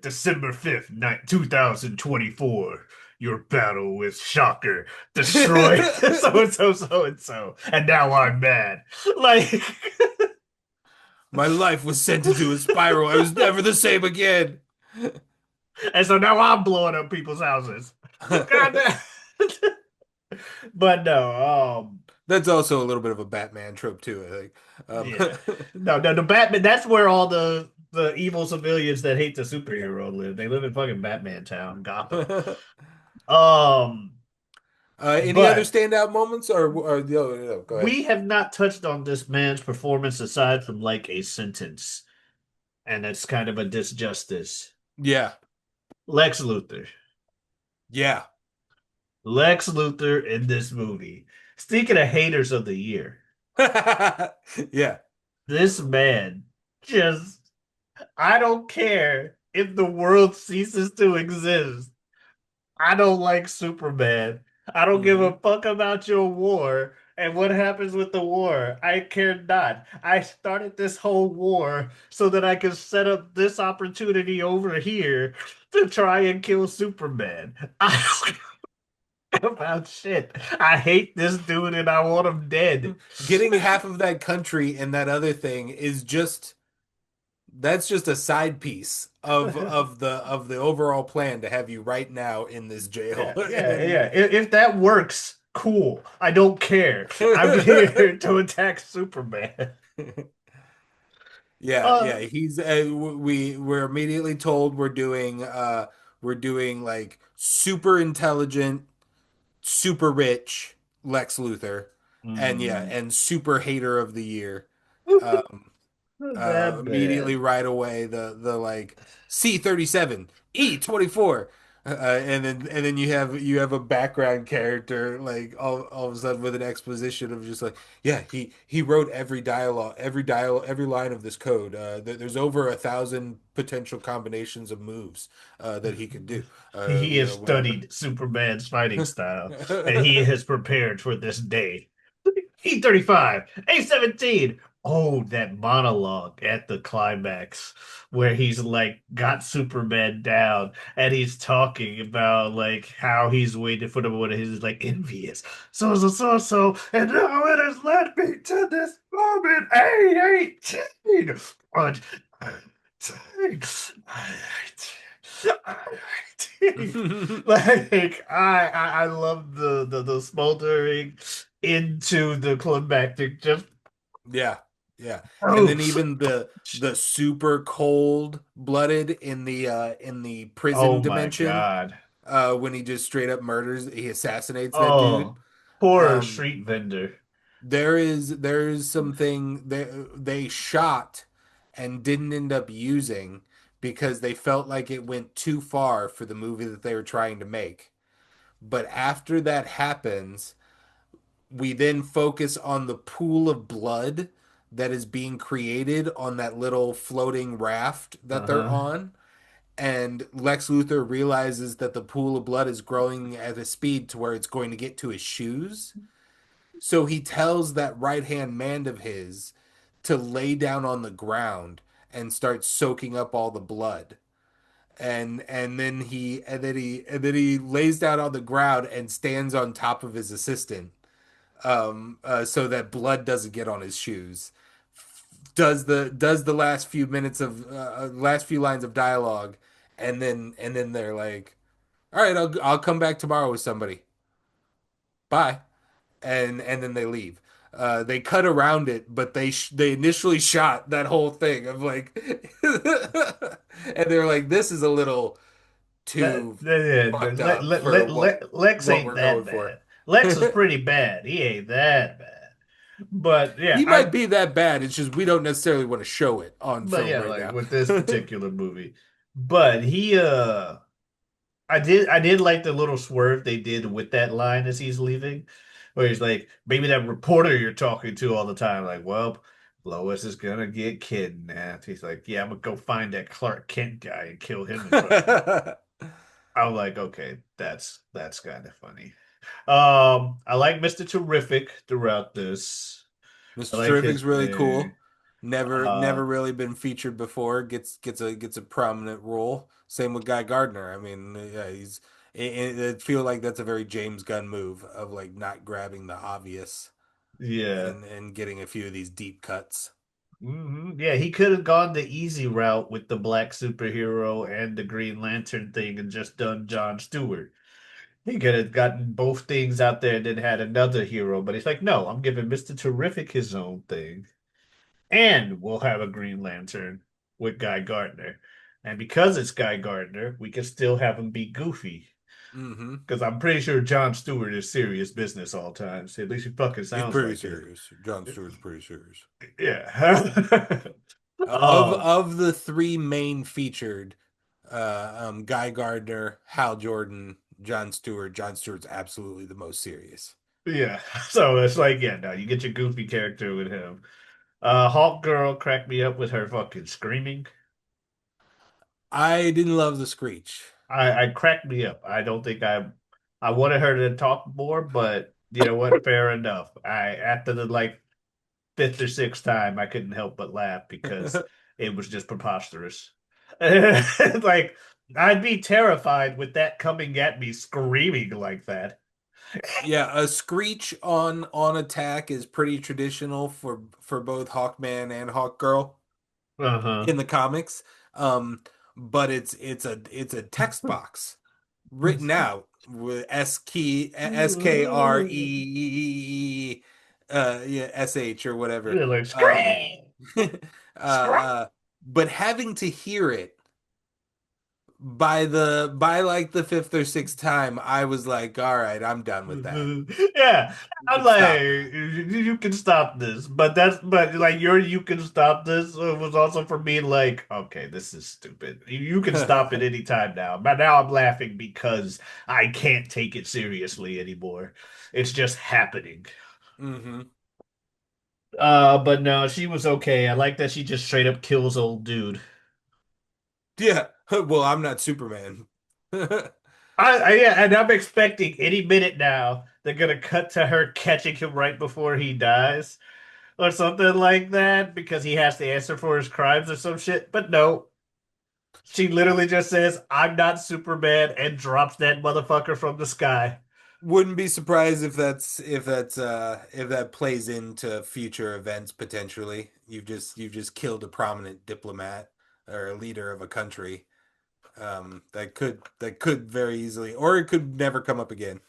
December 5th, 2024. Your battle with Shocker destroyed so and so, so and so. And now I'm mad. Like, My life was sent into a spiral. I was never the same again. and so now I'm blowing up people's houses. God damn. But no, That's also a little bit of a Batman trope too, I think. yeah. No, the Batman, that's where all the evil civilians that hate the superhero live. They live in fucking Batman Town, Gotham. Um, Any other but standout moments or no, go ahead. we have not touched on this man's performance aside from like a sentence, and it's kind of a disjustice. Yeah. Lex Luthor. Yeah. Lex Luthor in this movie. Speaking of haters of the year, Yeah. this man just, I don't care if the world ceases to exist. I don't like Superman. I don't give Hmm. a fuck about your war and what happens with the war. I care not. I started this whole war so that I can set up this opportunity over here to try and kill Superman. I don't care about shit. I hate this dude and I want him dead. Getting half of that country and that other thing is just that's just a side piece of the overall plan to have you right now in this jail. Yeah. If that works, cool. I don't care. I'm here to attack Superman. Yeah, Uh, yeah. He's we're immediately told we're doing like super intelligent, super rich Lex Luthor, and yeah, mm, and super hater of the year. Um, that Immediately bad. right away the like C-37 E-24 and then you have a background character like all of a sudden with an exposition of just like yeah he wrote every line of this code there's over 1,000 potential combinations of moves that he could do He you has know whenever studied Superman's fighting style, and he has prepared for this day. E35, A17. Oh, that monologue at the climax where he's like got Superman down and he's talking about like how he's waiting for the one of his like envious. So, and now it has led me to this moment. A18. But like I love the smoldering into the climactic just Yeah, yeah. And then oof. even the super cold blooded in the prison Oh my dimension, God. when he just straight up murders, he assassinates that dude. Oh, poor Um, street vendor. there is something they shot and didn't end up using because they felt like it went too far for the movie that they were trying to make. But after that happens, we then focus on the pool of blood that is being created on that little floating raft that they're Uh-huh. on. And Lex Luthor realizes that the pool of blood is growing at a speed to where it's going to get to his shoes. So he tells that right hand man of his to lay down on the ground and start soaking up all the blood. And then he lays down on the ground and stands on top of his assistant, so that blood doesn't get on his shoes. Does the last few lines of dialogue, and then they're like, "All right, I'll come back tomorrow with somebody. Bye." And then they leave. They cut around it, but they initially shot that whole thing of like, and they're like, "This is a little too fucked up for Lex what ain't we're that going for." bad. Lex is pretty bad. He ain't that bad. But yeah, He might be that bad. It's just we don't necessarily want to show it on but film yeah, right like now. with this particular movie. But I did like the little swerve they did with that line as he's leaving, where he's like, maybe that reporter you're talking to all the time, like, well, Lois is gonna get kidnapped. He's like, yeah, I'm gonna go find that Clark Kent guy and kill him in front of you. I'm like, okay, that's kind of funny. I like Mr. Terrific throughout this. I Mr. like his Terrific's really thing. cool. Never Uh, really been featured before. Gets a prominent role. Same with Guy Gardner. I mean, yeah, it feel like that's a very James Gunn move of like not grabbing the obvious yeah. and getting a few of these deep cuts. Yeah, he could have gone the easy route with the black superhero and the Green Lantern thing and just done John Stewart. He could have gotten both things out there and then had another hero, but he's like, no, I'm giving Mr. Terrific his own thing. And we'll have a Green Lantern with Guy Gardner. And because it's Guy Gardner, we can still have him be goofy. Hmm. Because I'm pretty sure John Stewart is serious business all times. At least he fucking He's sounds pretty like it. serious. John Stewart's pretty serious. Yeah. Of um, of the three main featured, Guy Gardner, Hal Jordan, John Stewart. John Stewart's absolutely the most serious. yeah. So it's like, yeah, no, you get your goofy character with him. Hawk Girl cracked me up with her fucking screaming. I didn't love the screech. I cracked me up. I don't think I wanted her to talk more, but you know what? Fair enough. I after the like fifth or sixth time, I couldn't help but laugh because it was just preposterous. Like I'd be terrified with that coming at me screaming like that. Yeah, a screech on attack is pretty traditional for both Hawkman and Hawkgirl Uh-huh. in the comics. Um, but it's a text box written out with yeah, SH or whatever. Yeah, like Um, scream, uh, scream. but having to hear it by like the fifth or sixth time, I was like, all right, I'm done with that. Yeah, You I'm can like, stop it. you can stop this, but like your you can stop this was also for me like, okay, this is stupid. You can stop it anytime now. But now I'm laughing because I can't take it seriously anymore. It's just happening. Hmm. But no, she was okay. I like that she just straight up kills old dude. Yeah. Well, I'm not Superman. Yeah, and I'm expecting any minute now they're gonna cut to her catching him right before he dies or something like that because he has to answer for his crimes or some shit. But no, she literally just says, "I'm not Superman," and drops that motherfucker from the sky. Wouldn't be surprised if that plays into future events potentially. You've just killed a prominent diplomat or a leader of a country. That could very easily, or it could never come up again.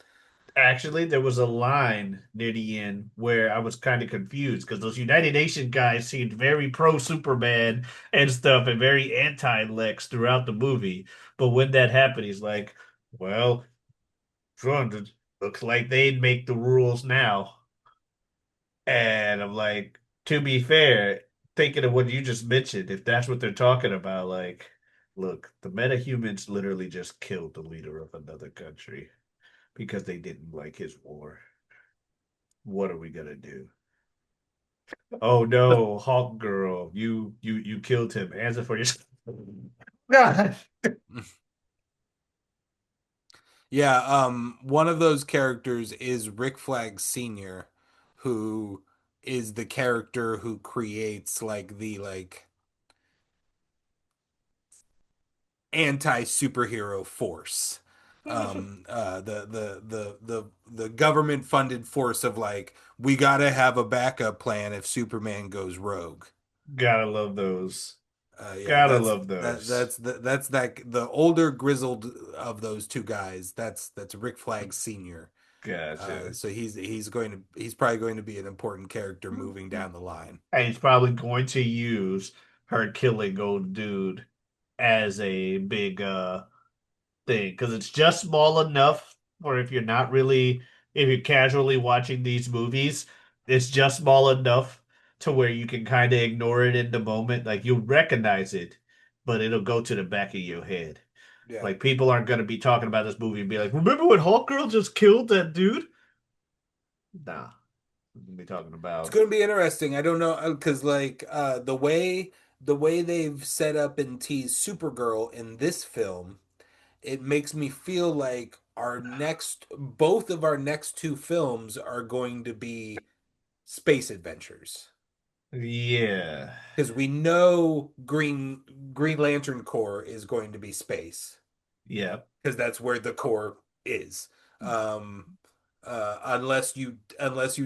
Actually, there was a line near the end where I was kind of confused because those United Nations guys seemed very pro Superman and stuff and very anti Lex throughout the movie. But when that happened, he's like, well, Trump, it looks like they'd make the rules now. And I'm like, to be fair, thinking of what you just mentioned, if that's what they're talking about, like, look, the metahumans literally just killed the leader of another country because they didn't like his war. What are we gonna do? Oh no, Hawk Girl, you killed him. Answer for yourself. God. Yeah, one of those characters is Rick Flag Sr., who is the character who creates like the anti-superhero force. The government funded force of like we gotta have a backup plan if Superman goes rogue. Gotta love those. Yeah, Gotta love those. that's the older grizzled of those two guys. That's Rick Flag Sr. Gotcha. So he's probably going to be an important character moving down the line. And he's probably going to use her killing old dude as a big thing because it's just small enough for if you're not really if you're casually watching these movies, it's just small enough to where you can kind of ignore it in the moment. Like you'll recognize it, but it'll go to the back of your head. Yeah. Like people aren't gonna be talking about this movie and be like, "Remember when Hulk Girl just killed that dude?" Nah, we're gonna be talking It's about going to be interesting. I don't know because the way they've set up and teased Supergirl in this film, it makes me feel like our next both of our next two films are going to be space adventures yeah, because we know Green Lantern Corps is going to be space yeah. because that's where the core is. Um, unless you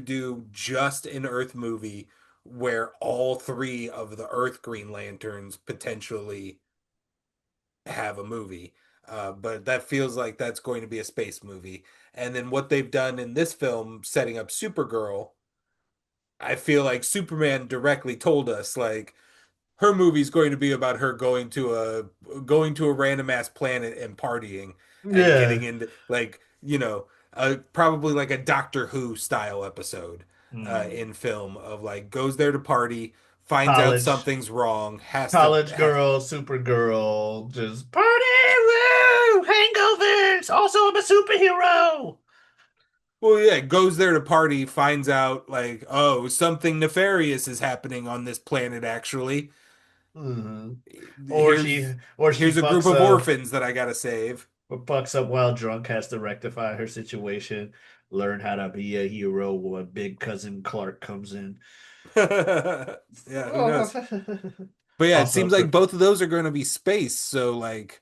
do just an Earth movie where all three of the Earth Green Lanterns potentially have a movie. But that feels like that's going to be a space movie. And then what they've done in this film, setting up Supergirl, I feel like Superman directly told us like her movie's going to be about her going to a random ass planet and partying and getting Yeah. into like probably like a Doctor Who style episode Hmm. in film of like goes there to party, finds out College, something's wrong, has to college ha girl, Supergirl, just party, woo, hangovers. Also, I'm a superhero. well, yeah, goes there to party, finds out like, oh, something nefarious is happening on this planet actually. Hmm. Or she, Here's or she here's a group fucks of up, orphans that I gotta save. or fucks up while drunk, has to rectify her situation, learn how to be a hero when big cousin Clark comes in. Yeah, who knows? But yeah, it Also, seems like both of those are going to be space, so like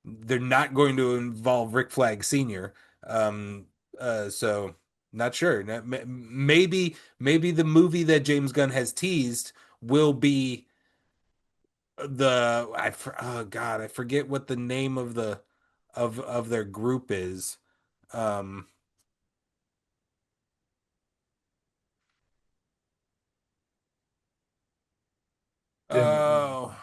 they're not going to involve Rick Flag Sr. Um, so not sure. Maybe the movie that James Gunn has teased will be oh God, I forget what the name of the of their group is. Um, oh.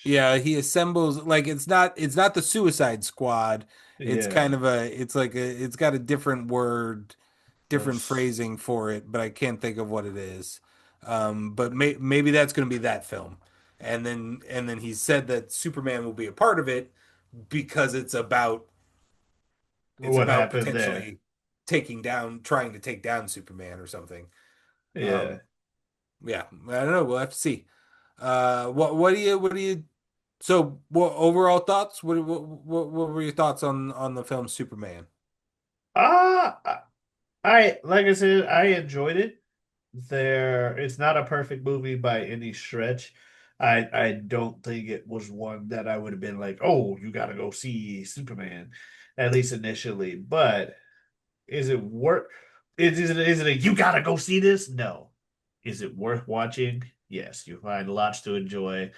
Yeah, he assembles like it's not the Suicide Squad. It's kind yeah, of it's got a different word, different that's phrasing for it, but I can't think of what it is. But maybe that's going to be that film. And then he said that Superman will be a part of it because it's what about happened there. potentially trying to take down Superman or something. Yeah. Um, yeah, I don't know. We'll have to see. What do you so, what overall thoughts? What were your thoughts on the film Superman? Ah, I like I said, I enjoyed it. It's not a perfect movie by any stretch. I don't think it was one that I would have been like, oh, you gotta go see Superman, at least initially. But is it worth is it a you gotta go see this? No. Is it worth watching? Yes, you find lots to enjoy.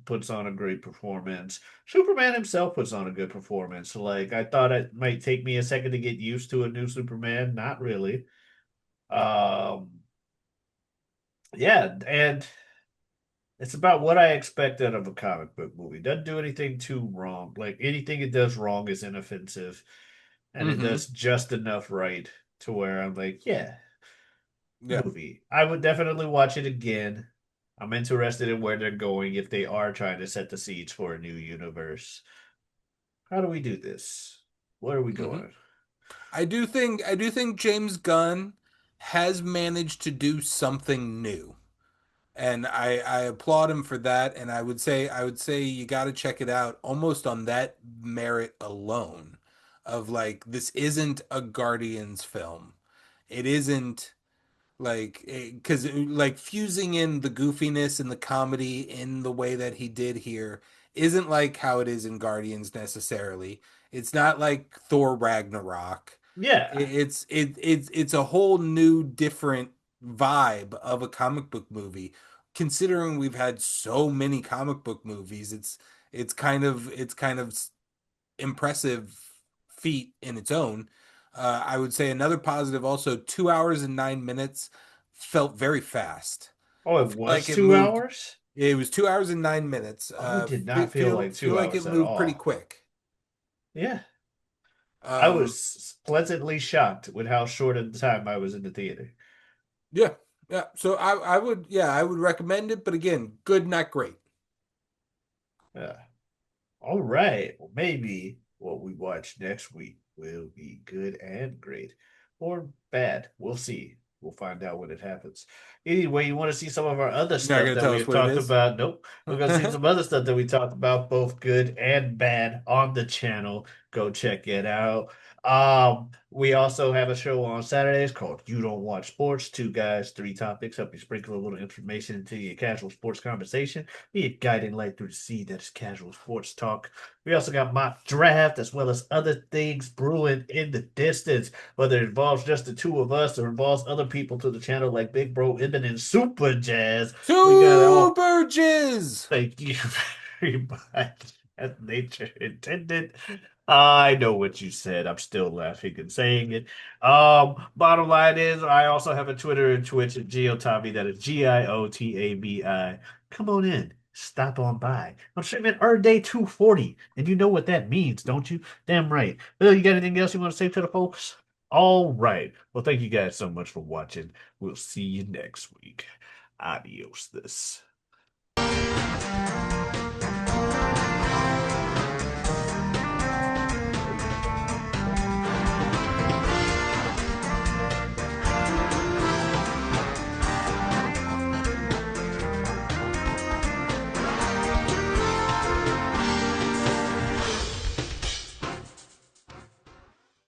Puts on a great performance. Superman himself puts on a good performance. Like I thought it might take me a second to get used to a new Superman. Not really. Um, yeah, and it's about what I expected of a comic book movie. Doesn't do anything too wrong. Like anything it does wrong is inoffensive, and it Hmm. does just enough right to where I'm like, yeah, Yeah. movie. I would definitely watch it again. I'm interested in where they're going if they are trying to set the seeds for a new universe. How do we do this? Where are we Hmm. going? I do think James Gunn has managed to do something new. And I applaud him for that. And I would say you got to check it out almost on that merit alone of like this isn't a Guardians film. It isn't like because like fusing in the goofiness and the comedy in the way that he did here isn't like how it is in Guardians necessarily. It's not like Thor Ragnarok. Yeah. It's a whole new different vibe of a comic book movie. Considering we've had so many comic book movies, it's kind of impressive feat in its own. I would say another positive also 2 hours and 9 minutes felt very fast. Oh, it Feel like was it two moved. hours? It was 2 hours and 9 minutes. Oh, it did Feel not feel feel like feel two like it hours at moved pretty all. quick. Yeah. I Um, was pleasantly shocked with how short of the time I was in the theater. yeah, yeah. So I would recommend it, but again, good, not great. Yeah. All right. Well, maybe what we watch next week will be good and great or bad. We'll see. We'll find out when it happens. Anyway, you want to see some of our other You're not stuff gonna that tell we us have what it talked is. about? Nope. We're going to see some other stuff that we talked about, both good and bad, on the channel. Go check it out. We also have a show on Saturdays called You Don't Watch Sports. Two guys, three topics, help you sprinkle a little information into your casual sports conversation. Be a guiding light through the sea that is casual sports talk. We also got mock draft as well as other things brewing in the distance, whether it involves just the two of us or involves other people to the channel like Big Bro Ibn and Super Jazz. We got Two all. Burges. Thank you very much. As nature intended. I know what you said. I'm still laughing and saying it. Bottom line is, I also have a Twitter and Twitch at Giotabi. That is Giotabi. Come on in. Stop on by. I'm streaming Earth Day 240, and you know what that means, don't you? Damn right. Bill, you got anything else you want to say to the folks? All right. Well, thank you guys so much for watching. We'll see you next week. Adios. This.